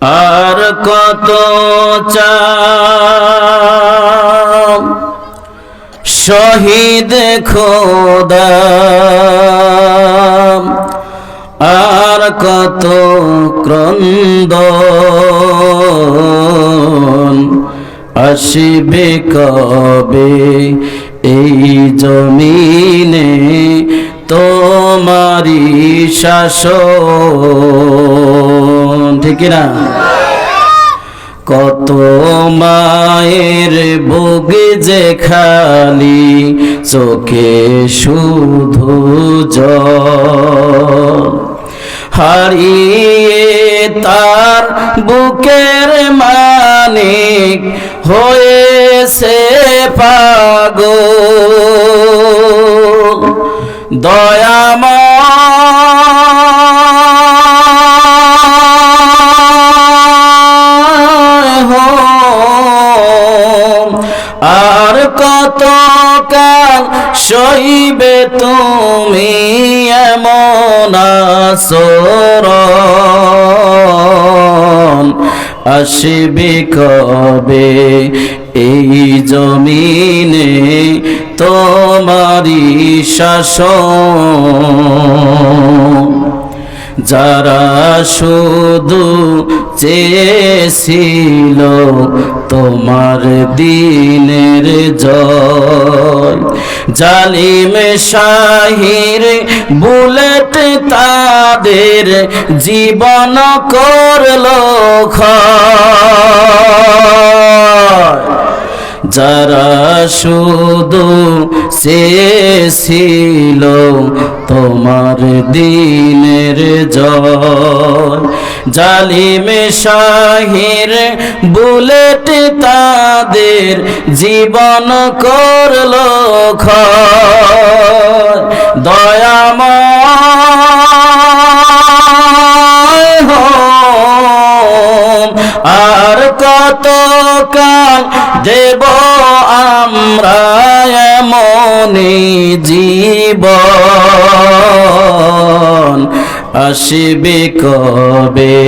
আর কত চাও শহীদ খোদা, আর কত ক্রন্দন আসিবে কবে এই জমিনে তোমারি শাসন। ঠিক না? কত মায়ের বুকে যে খালি চোখে শুধু জল, হারিয়ে তার বুকের মানিক হয়েছে পাগল। আর কত কাল সইবে তুমি এমন আচরণ, আসিবে কবে এই জমিনে তোমারি শাসন। যারা শুধু চেয়েছিল তোমার দিনের জয়, জালিম শাহির বুলেট তাদের জীবন করলো ক্ষয়। যারা শুধু চেয়েছিল তোমার দিনের জয়, জালিম শাহির বুলেট তাদের জীবন করলো ক্ষয়। দয়াময় আর কত কাল দেব আমরা এমনি জীবন, আসিবে কবে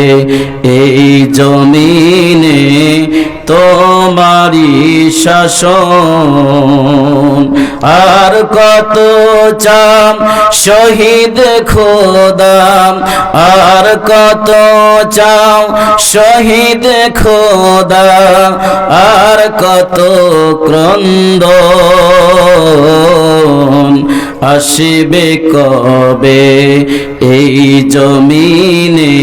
এই জমিনে তোমারি শাসন। আর কত চাম শহীদ খোদা, আর কত চাও শহীদ খোদা, আর কত ক্রন্দন আসিবে কবে এই জমিনে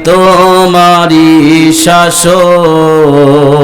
তোমারি শাসন।